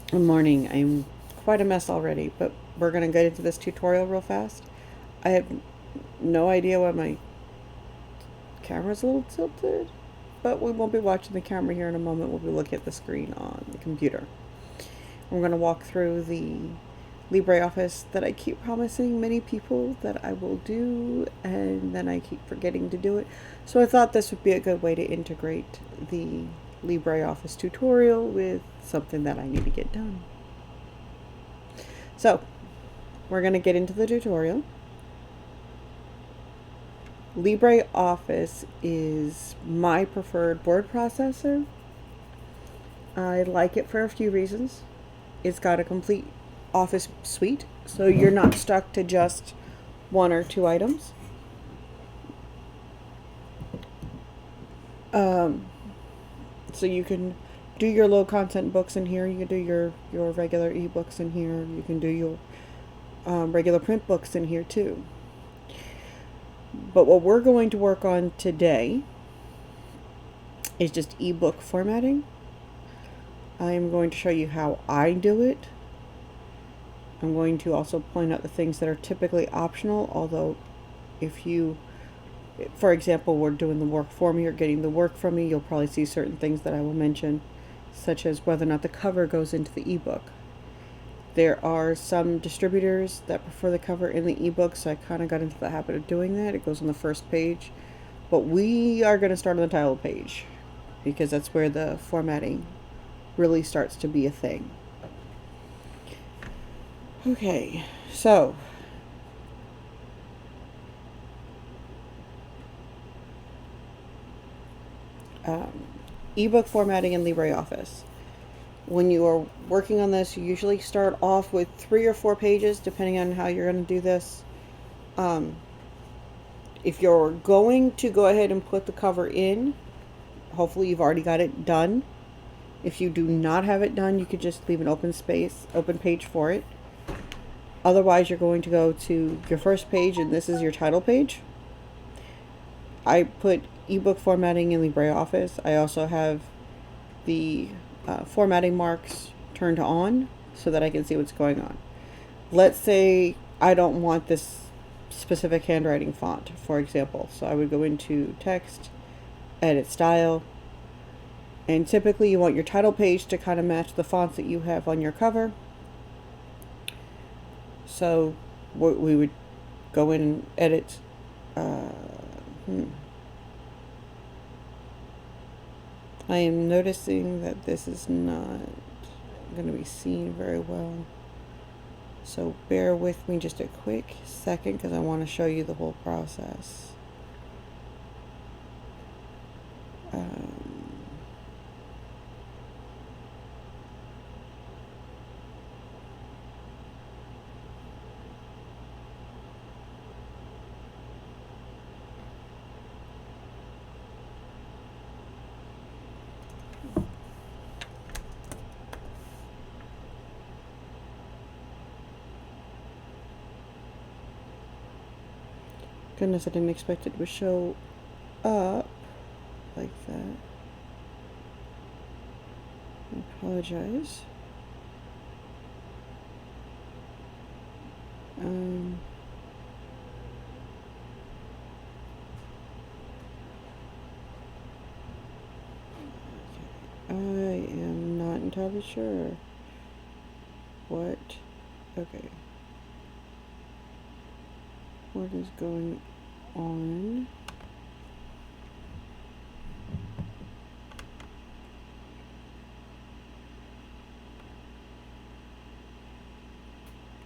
Good morning. I'm quite a mess already, but we're going to get into this tutorial real fast. I have no idea why my camera's a little tilted, but we won't be watching the camera here in a moment. We'll be looking at the screen on the computer. We're going to walk through the LibreOffice that I keep promising many people that I will do, and then I keep forgetting to do it. So I thought this would be a good way to integrate the LibreOffice tutorial with something that I need to get done. So, we're going to get into the tutorial. LibreOffice is my preferred word processor. I like it for a few reasons. It's got a complete Office suite, so you're not stuck to just one or two items. Um, so you can do your low content books in here. You can do your regular ebooks in here. You can do your regular print books in here too. But what we're going to work on today is just ebook formatting. I am going to show you how I do it. I'm going to also point out the things that are typically optional, although if you, for example, were doing the work for me or getting the work from me, you'll probably see certain things that I will mention, such as whether or not the cover goes into the ebook. There are some distributors that prefer the cover in the ebook, so I kind of got into the habit of doing that. It goes on the first page, but we are going to start on the title page because that's where the formatting really starts to be a thing. Okay, so um, ebook formatting in LibreOffice. When you are working on this, you usually start off with 3 or 4 pages, depending on how you're going to do this. Um, if you're going to go ahead and put the cover in, hopefully you've already got it done. If you do not have it done, you could just leave an open page for it. Otherwise, you're going to go to your first page, and this is your title page. I put ebook formatting in LibreOffice. I also have the formatting marks turned on so that I can see what's going on. Let's say I don't want this specific handwriting font, for example. So I would go into text, edit style, and typically you want your title page to kind of match the fonts that you have on your cover. So we would go in and edit. I am noticing that this is not going to be seen very well. So bear with me just a quick second because I want to show you the whole process. Goodness, I didn't expect it would show up like that. I apologize. I am not entirely sure what. Okay. What is going on?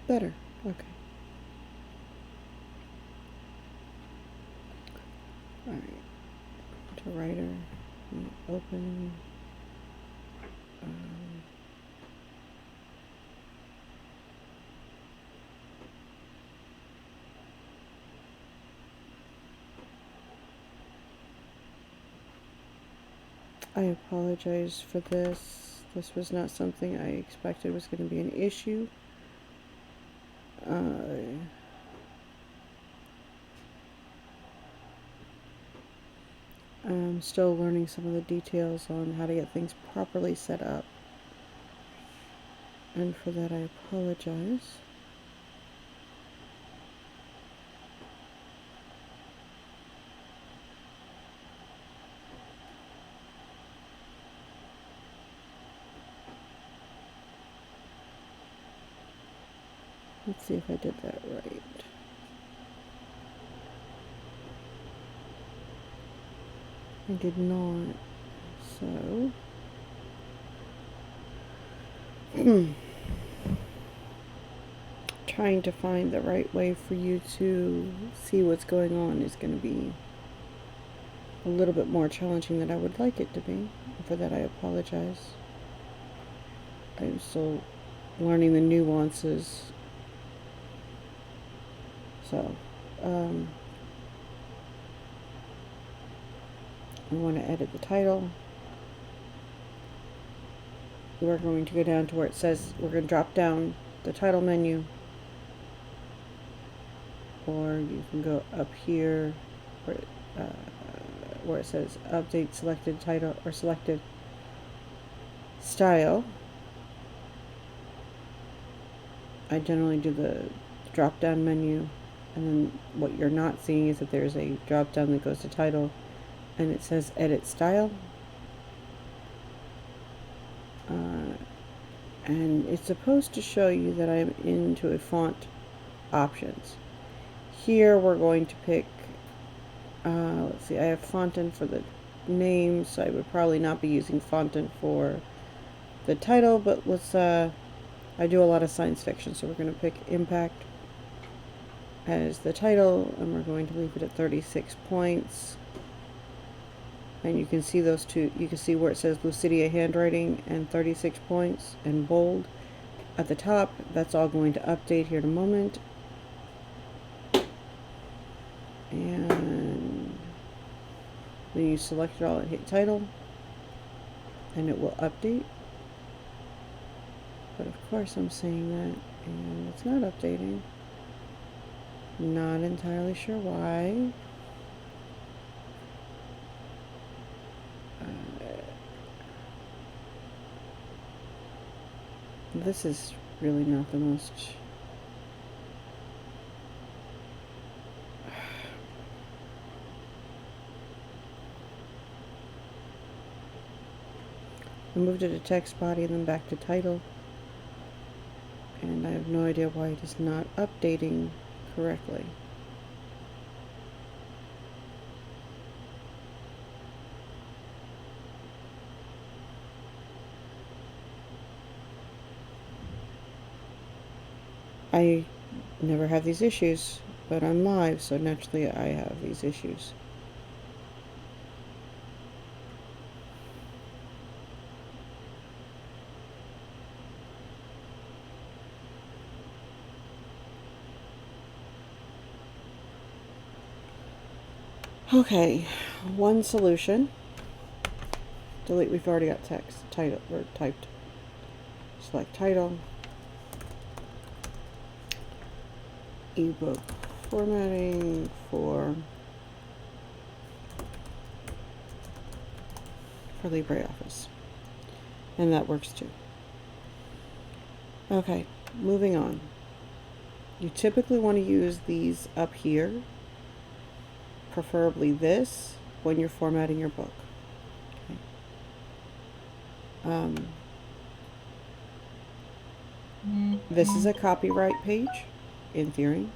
Better. Okay. Alright. To writer. Open. I apologize for this. This was not something I expected was going to be an issue. I'm still learning some of the details on how to get things properly set up. And for that I apologize. Let's see if I did that right. I did not. So trying to find the right way for you to see what's going on is going to be a little bit more challenging than I would like it to be. And for that I apologize. I'm still learning the nuances. So, we want to edit the title. We're going to go down to where it says, we're going to drop down the title menu, or you can go up here where it says update selected title or selected style. I generally do the drop down menu, and then what you're not seeing is that there's a drop down that goes to title and it says edit style. And it's supposed to show you that I'm into a font options. Here we're going to pick, let's see, I have Fontaine for the name, so I would probably not be using Fontaine for the title, but let's, I do a lot of science fiction, so we're going to pick Impact as the title, and we're going to leave it at 36 points. And you can see those two, you can see where it says Lucidia handwriting and 36 points and bold at the top. That's all going to update here in a moment. And then you select it all and hit title, and it will update. But of course I'm saying that, and it's not updating. Not entirely sure why. This is really not the most... I moved it to text body and then back to title. And I have no idea why it is not updating correctly. I never have these issues, but I'm live, so naturally I have these issues. Okay, one solution. Delete, we've already got text, title, or typed. Select title. Ebook formatting for LibreOffice. And that works too. Okay, moving on. You typically want to use these up here, preferably this, when you're formatting your book. Okay. This is a copyright page, in theory.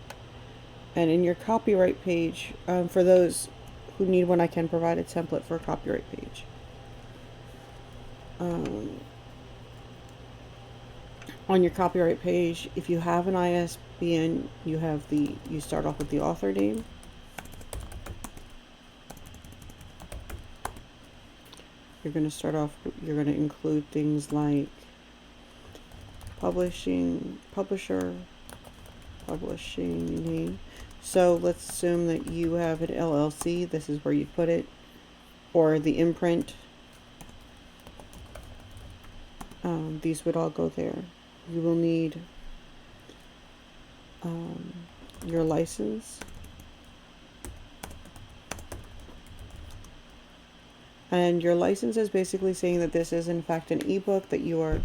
And in your copyright page, for those who need one, I can provide a template for a copyright page. On your copyright page, if you have an ISBN, you start off with the author name. You're going to include things like publishing, publisher, publishing name. So let's assume that you have an LLC. This is where you put it, or the imprint. These would all go there. You will need your license. And your license is basically saying that this is in fact an ebook that your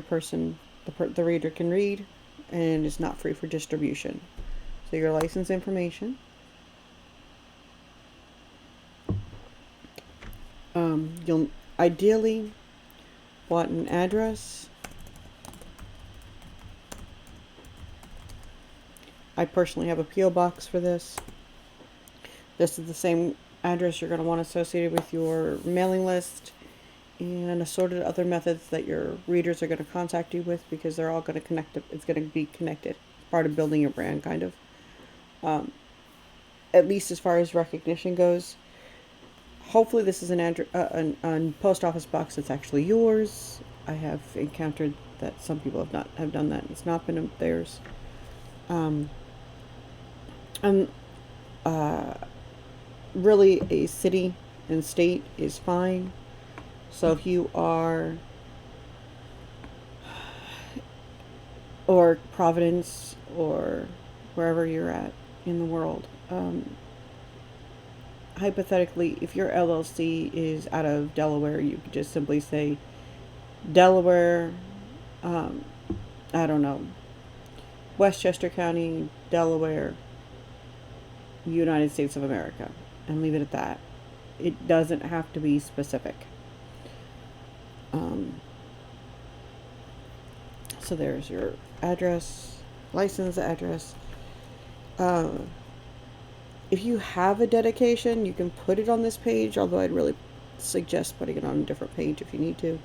person the reader can read, and is not free for distribution. So your license information. You'll ideally want an address. I personally have a P.O. box for this. This is the same address you're going to want associated with your mailing list and assorted other methods that your readers are going to contact you with, because they're all going to connect. It's going to be connected. Part of building your brand, kind of. At least as far as recognition goes. Hopefully this is an post office box that's actually yours. I have encountered that some people have done that. It's not been theirs. Really, a city and state is fine. So if you are, or Providence, or wherever you're at in the world, hypothetically, if your LLC is out of Delaware, you could just simply say Delaware, I don't know, Westchester County, Delaware, United States of America, and leave it at that. It doesn't have to be specific. So there's your address, license address. If you have a dedication, you can put it on this page, although I'd really suggest putting it on a different page if you need to.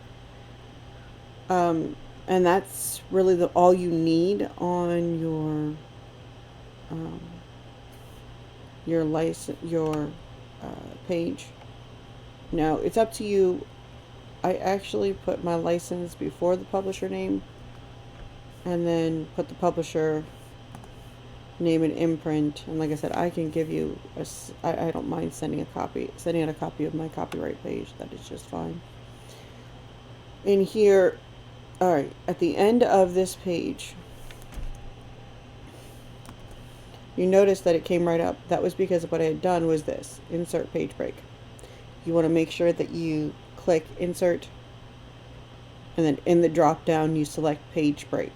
And that's really all you need on your page. Now, it's up to you. I actually put my license before the publisher name, and then put the publisher name and imprint. And like I said, I can give you I don't mind sending out a copy of my copyright page. That is just fine. In here, all right, at the end of this page, you notice that it came right up. That was because what I had done was this: insert page break. You want to make sure that you click insert, and then in the drop down you select page break.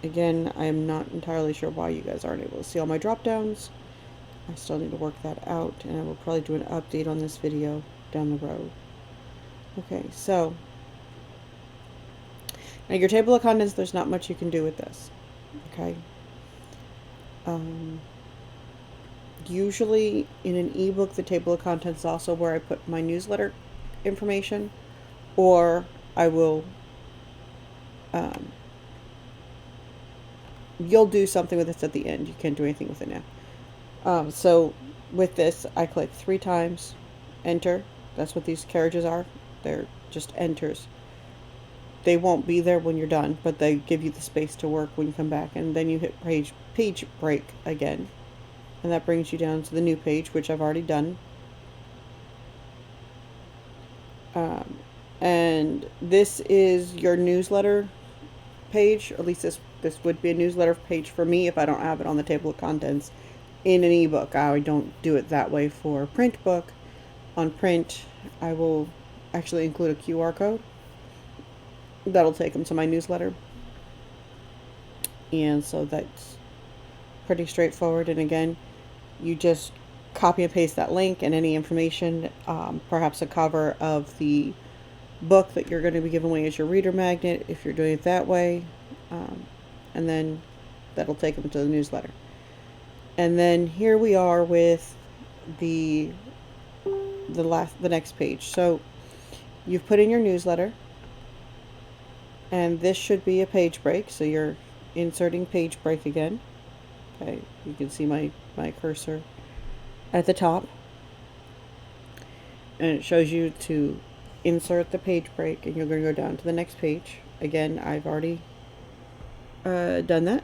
Again, I am not entirely sure why you guys aren't able to see all my drop downs. I still need to work that out, and I will probably do an update on this video down the road. Okay, so now your table of contents, there's not much you can do with this. Okay. Usually in an ebook, the table of contents is also where I put my newsletter information, or I will, you'll do something with this at the end. You can't do anything with it now. So with this, I click 3 times, enter. That's what these carriages are. They're just enters. They won't be there when you're done, but they give you the space to work when you come back. And then you hit page break again. And that brings you down to the new page, which I've already done. And this is your newsletter page. At least this would be a newsletter page for me if I don't have it on the table of contents in an ebook. I don't do it that way for a print book. On print, I will actually include a QR code. That'll take them to my newsletter. And so that's pretty straightforward. And again, you just copy and paste that link and any information, perhaps a cover of the book that you're going to be giving away as your reader magnet, if you're doing it that way. And then that'll take them to the newsletter. And then here we are with the next page. So you've put in your newsletter, and this should be a page break. So you're inserting page break again. Okay, you can see my cursor at the top, and it shows you to insert the page break, and you're going to go down to the next page. Again, I've already done that.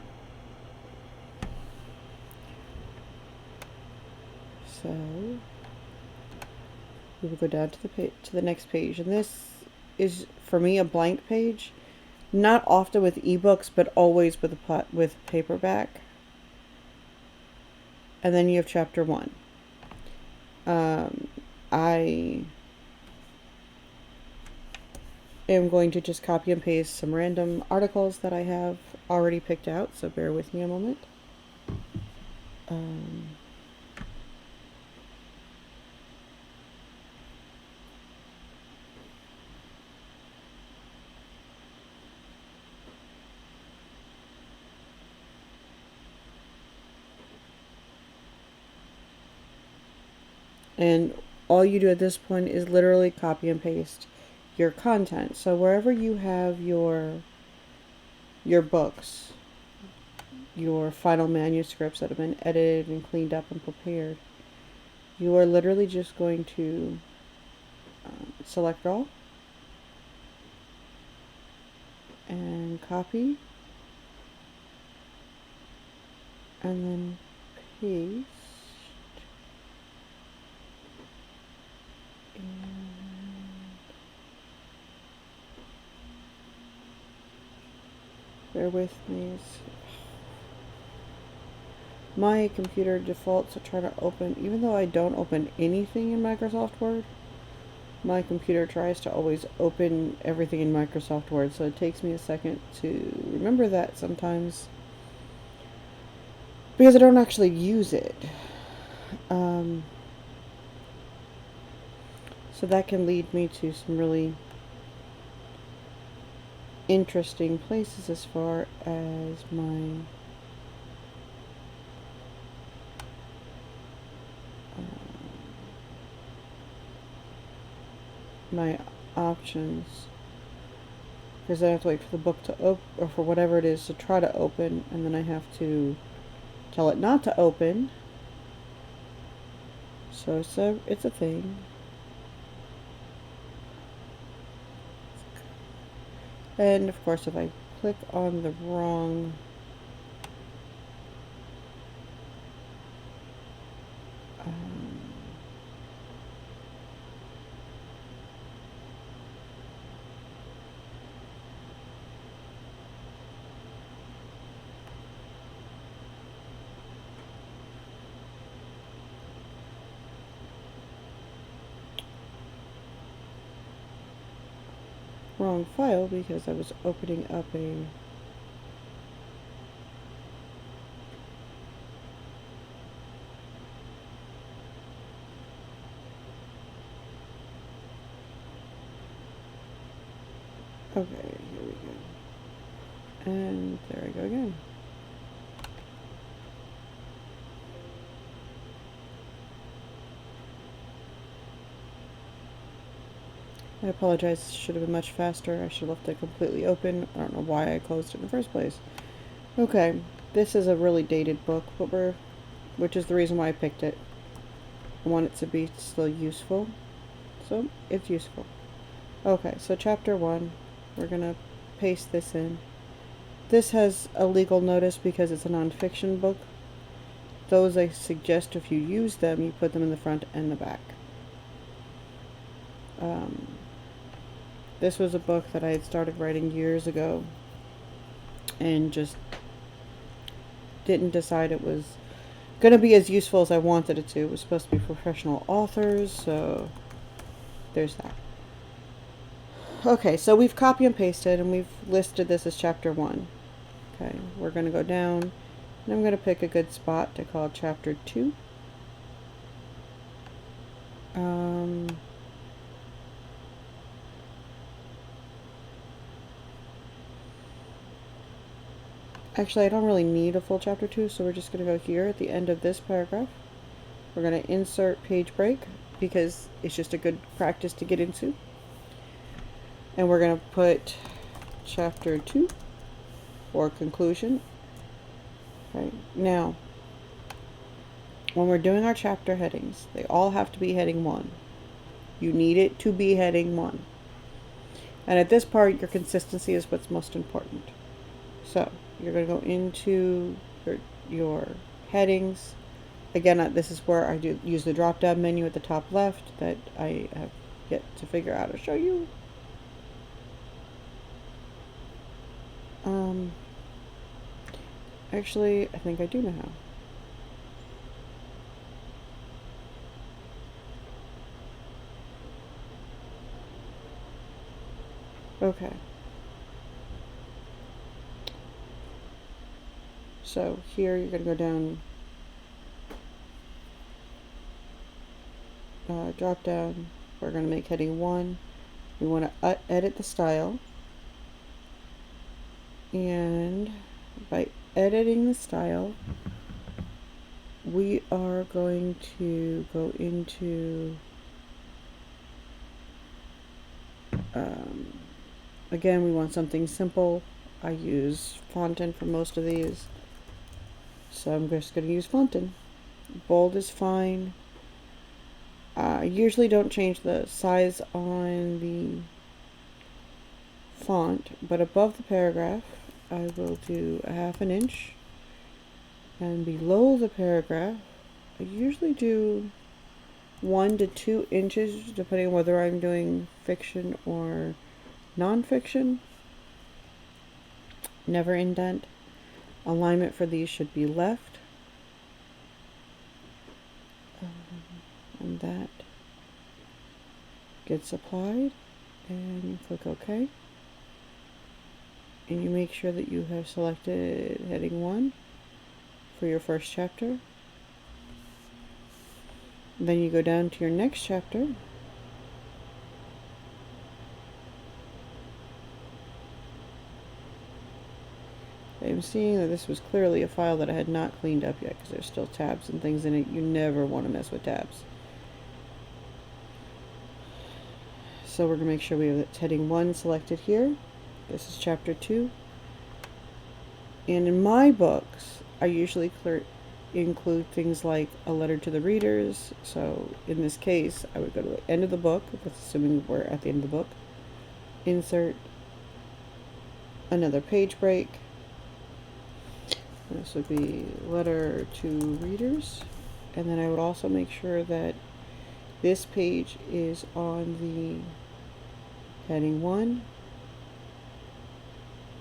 So we will go down to the next page, and this is for me a blank page. Not often with ebooks, but always with paperback. And then you have chapter 1. I am going to just copy and paste some random articles that I have already picked out, so bear with me a moment. And all you do at this point is literally copy and paste your content. So wherever you have your books, your final manuscripts that have been edited and cleaned up and prepared, you are literally just going to select all and copy and then paste. Bear with me. My computer defaults to try to open, even though I don't open anything in Microsoft Word, my computer tries to always open everything in Microsoft Word, so it takes me a second to remember that sometimes, because I don't actually use it. So that can lead me to some really interesting places as far as my options, because I have to wait for the book to open, or for whatever it is to try to open, and then I have to tell it not to open. So it's a thing. And of course, if I click on the wrong wrong file, because I was opening up a okay, here we go. And there I go again. I apologize, should have been much faster. I should have left it completely open. I don't know why I closed it in the first place. Okay, this is a really dated book, which is the reason why I picked it. I want it to be still useful, so it's useful. Okay, so chapter 1, we're gonna paste this in. This has a legal notice because it's a nonfiction book. Those I suggest, if you use them, you put them in the front and the back. This was a book that I had started writing years ago and just didn't decide it was going to be as useful as I wanted it to. It was supposed to be professional authors, so there's that. Okay, so we've copy and pasted and we've listed this as chapter 1. Okay, we're going to go down and I'm going to pick a good spot to call chapter 2. Actually, I don't really need a full chapter 2, so we're just going to go here at the end of this paragraph. We're going to insert page break because it's just a good practice to get into. And we're going to put chapter 2 or conclusion. Okay, now, when we're doing our chapter headings, they all have to be heading 1. You need it to be heading 1. And at this part, your consistency is what's most important. So, you're going to go into your headings. Again, this is where I use the drop-down menu at the top left that I have yet to figure out how to show you. Actually, I think I do know how. Okay. So here you're going to go down, drop down. We're going to make heading 1. We want to edit the style. And by editing the style, we are going to go into, again, we want something simple. I use Fontaine for most of these, so I'm just going to use Fontaine. Bold is fine. I usually don't change the size on the font, but above the paragraph, I will do a 1/2 inch. And below the paragraph, I usually do 1 to 2 inches, depending on whether I'm doing fiction or non-fiction. Never indent. Alignment for these should be left. And that gets applied. And you click OK. And you make sure that you have selected heading 1 for your first chapter. Then you go down to your next chapter. I'm seeing that this was clearly a file that I had not cleaned up yet because there's still tabs and things in it. You never want to mess with tabs. So we're going to make sure we have heading 1 selected here. This is chapter 2. And in my books, I usually include things like a letter to the readers. So in this case, I would go to the end of the book, that's assuming we're at the end of the book. Insert another page break. This would be letter to readers. And then I would also make sure that this page is on the heading 1,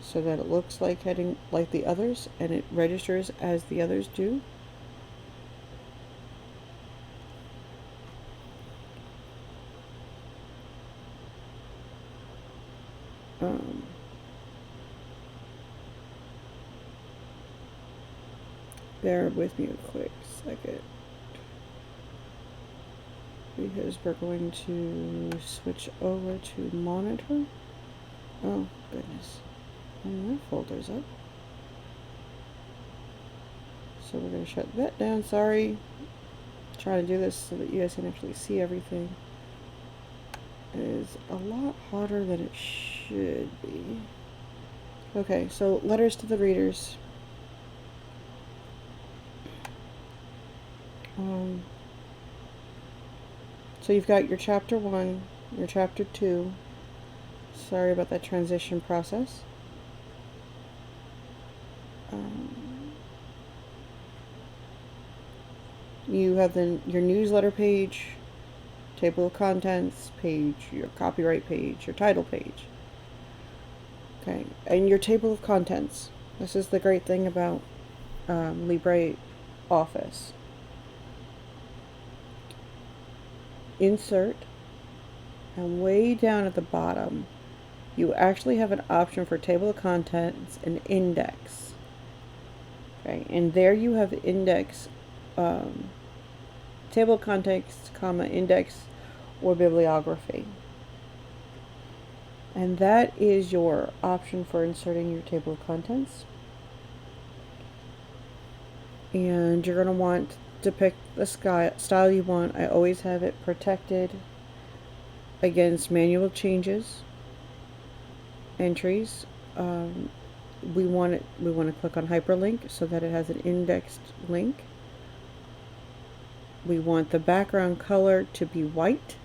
so that it looks like heading like the others and it registers as the others do. Bear with me a quick second, because we're going to switch over to monitor. Oh goodness, and that folder's up. So we're going to shut that down. Sorry, try to do this so that you guys can actually see everything. It is a lot harder than it should be. Okay, so letters to the readers. So you've got your chapter 1, your chapter 2. Sorry about that transition process. You have your newsletter page, table of contents page, your copyright page, your title page. Okay, and your table of contents. This is the great thing about Libre Office. Insert, and way down at the bottom, you actually have an option for table of contents and index. Okay, and there you have index, table of contents, comma, index, or bibliography. And that is your option for inserting your table of contents. And you're going to want to pick the style you want. I always have it protected against manual changes, entries. We want to click on hyperlink so that it has an indexed link. We want the background color to be white.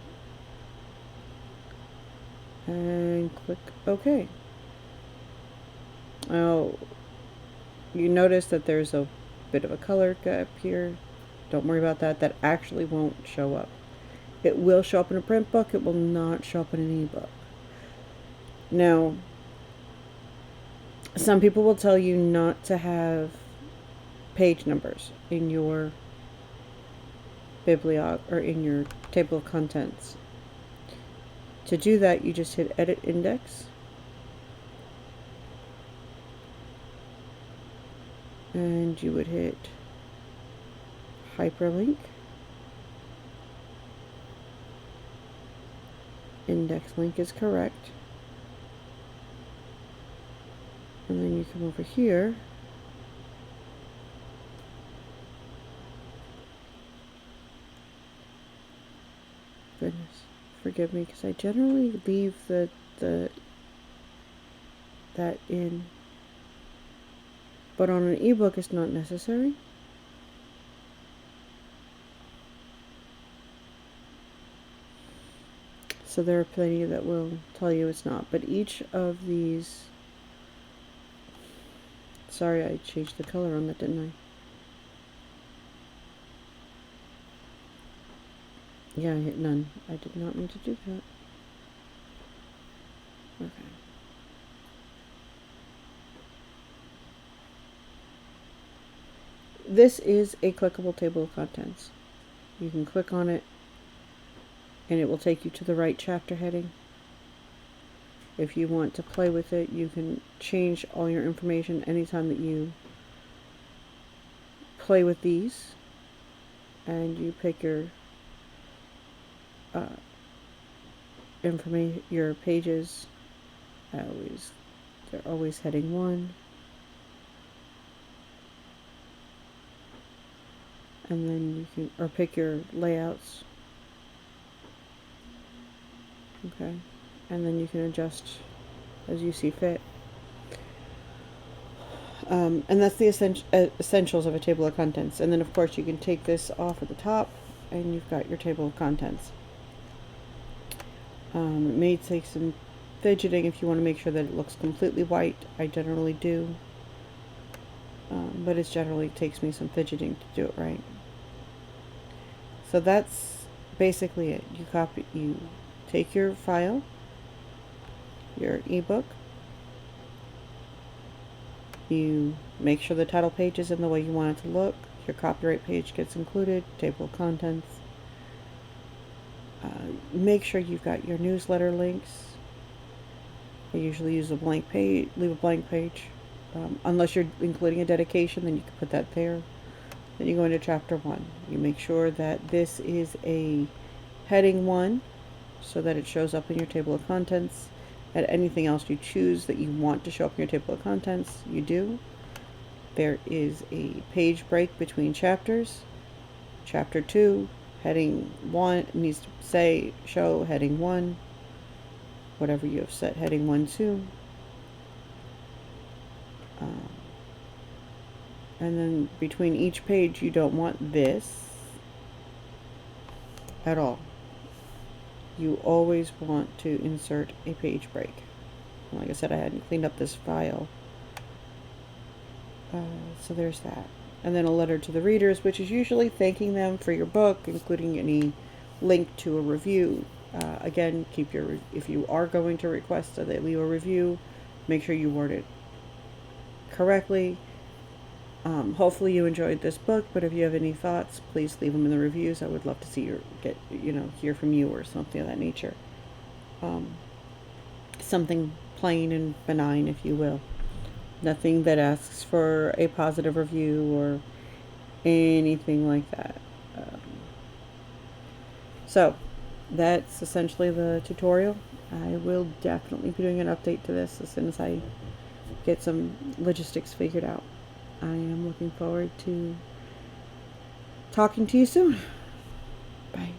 And click OK. Now, you notice that there's a bit of a color gap here. Don't worry about that. That actually won't show up. It will show up in a print book. It will not show up in an ebook. Now, some people will tell you not to have page numbers in your or in your table of contents. To do that, you just hit Edit Index, and you would hit hyperlink, index link is correct, and then you come over here goodness, forgive me because I generally leave that in, but on an ebook it's not necessary. So there are plenty that will tell you it's not, but each of these, sorry I changed the color on that, didn't I? Yeah, I hit none. I did not mean to do that. Okay. This is a clickable table of contents. You can click on it and it will take you to the right chapter heading. If you want to play with it, you can change all your information anytime that you play with these, and you pick your information, your pages. They're always heading 1. And then you can, or pick your layouts. Okay. And then you can adjust as you see fit. And that's the essentials of a table of contents. And then of course you can take this off at the top and you've got your table of contents. It may take some fidgeting if you want to make sure that it looks completely white. I generally do. But it generally takes me some fidgeting to do it right. So that's basically it. You take your file, your ebook, you make sure the title page is in the way you want it to look, your copyright page gets included, table of contents. Make sure you've got your newsletter links. I usually use a blank page, leave a blank page. Unless you're including a dedication, then you can put that there. Then you go into chapter 1. You make sure that this is a heading 1 so that it shows up in your table of contents. And anything else you choose that you want to show up in your table of contents, you do. There is a page break between chapters. Chapter 2, heading 1 needs to say show heading 1, whatever you have set heading 1 to. And then between each page, you don't want this at all. You always want to insert a page break. Like I said, I hadn't cleaned up this file. So there's that. And then a letter to the readers, which is usually thanking them for your book, including any link to a review. Again, if you are going to request that they leave a review, make sure you word it correctly. Hopefully you enjoyed this book, but if you have any thoughts, please leave them in the reviews. I would love to see hear from you or something of that nature. Something plain and benign, if you will. Nothing that asks for a positive review or anything like that. So that's essentially the tutorial. I will definitely be doing an update to this as soon as I get some logistics figured out. I am looking forward to talking to you soon. Bye.